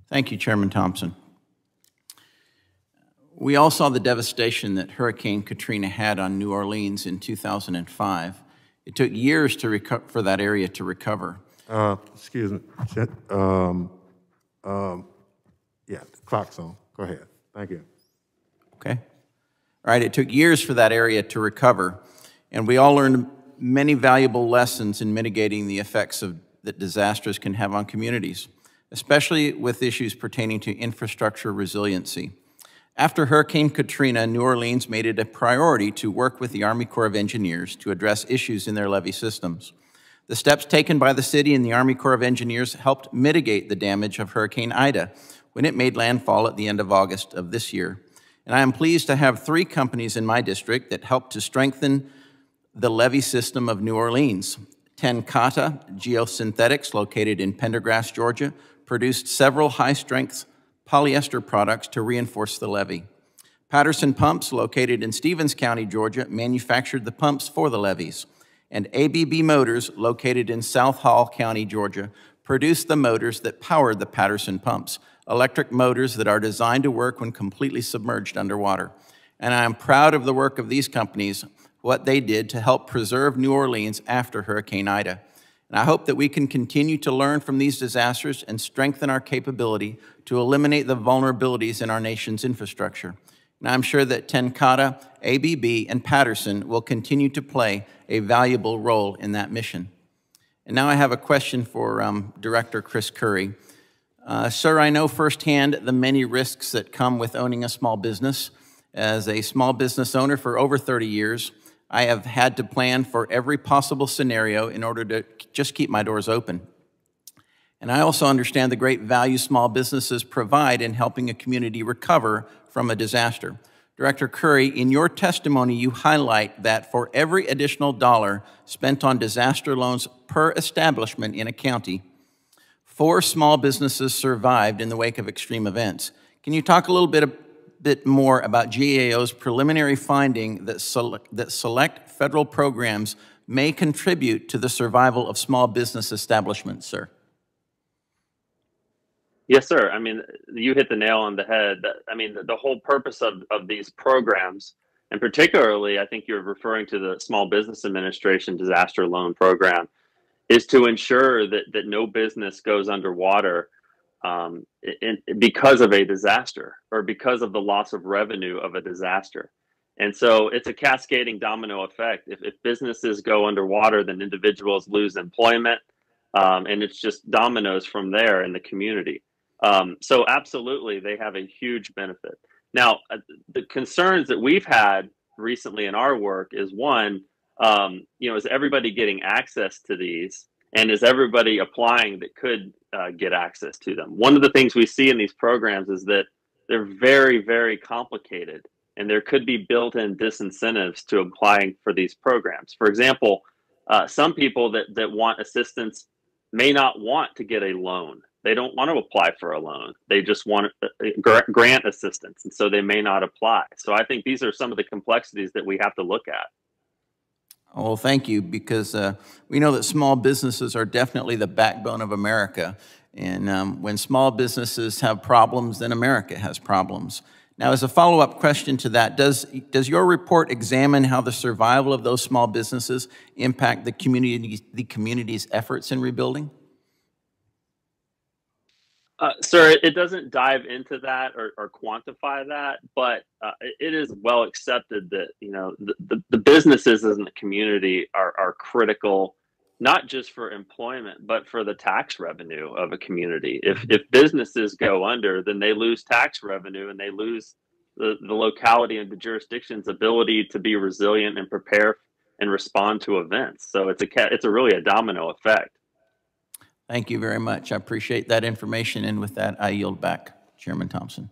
Thank you, Chairman Thompson. We all saw the devastation that Hurricane Katrina had on New Orleans in 2005. It took years for that area to recover. Excuse me. Yeah, the clock's on. Go ahead. Thank you. Okay. All right, it took years for that area to recover, and we all learned many valuable lessons in mitigating the effects that disasters can have on communities, especially with issues pertaining to infrastructure resiliency. After Hurricane Katrina, New Orleans made it a priority to work with the Army Corps of Engineers to address issues in their levee systems. The steps taken by the city and the Army Corps of Engineers helped mitigate the damage of Hurricane Ida when it made landfall at the end of August of this year. And I am pleased to have 3 companies in my district that helped to strengthen the levee system of New Orleans. Tenkata Geosynthetics, located in Pendergrass, Georgia, produced several high-strength polyester products to reinforce the levee. Patterson Pumps, located in Stevens County, Georgia, manufactured the pumps for the levees. And ABB Motors, located in South Hall County, Georgia, produced the motors that powered the Patterson pumps, electric motors that are designed to work when completely submerged underwater. And I am proud of the work of these companies, what they did to help preserve New Orleans after Hurricane Ida. And I hope that we can continue to learn from these disasters and strengthen our capability to eliminate the vulnerabilities in our nation's infrastructure. And I'm sure that Tenkata, ABB, and Patterson will continue to play a valuable role in that mission. And now I have a question for Director Chris Curry. Sir, I know firsthand the many risks that come with owning a small business. As a small business owner for over 30 years, I have had to plan for every possible scenario in order to just keep my doors open. And I also understand the great value small businesses provide in helping a community recover from a disaster. Director Curry, in your testimony, you highlight that for every additional dollar spent on disaster loans per establishment in a county, 4 small businesses survived in the wake of extreme events. Can you talk a little bit more about GAO's preliminary finding that select federal programs may contribute to the survival of small business establishments, sir? Yes, sir. I mean, you hit the nail on the head. I mean, the whole purpose of these programs, and particularly, I think you're referring to the Small Business Administration Disaster Loan Program, is to ensure that no business goes underwater because of a disaster or because of the loss of revenue of a disaster. And so it's a cascading domino effect. If businesses go underwater, then individuals lose employment, and it's just dominoes from there in the community. So absolutely, they have a huge benefit. Now, the concerns that we've had recently in our work is one, is everybody getting access to these? And is everybody applying that could get access to them? One of the things we see in these programs is that they're very, very complicated, and there could be built-in disincentives to applying for these programs. For example, some people that want assistance may not want to get a loan. They don't want to apply for a loan. They just want grant assistance, and so they may not apply. So I think these are some of the complexities that we have to look at. Well, thank you, because we know that small businesses are definitely the backbone of America. And when small businesses have problems, then America has problems. Now, as a follow-up question to that, does your report examine how the survival of those small businesses impact the community's efforts in rebuilding? Sir, it doesn't dive into that or quantify that, but it is well accepted that the businesses in the community are critical, not just for employment, but for the tax revenue of a community. If businesses go under, then they lose tax revenue, and they lose the locality and the jurisdiction's ability to be resilient and prepare and respond to events. So it's really a domino effect. Thank you very much. I appreciate that information. And with that, I yield back. Chairman Thompson.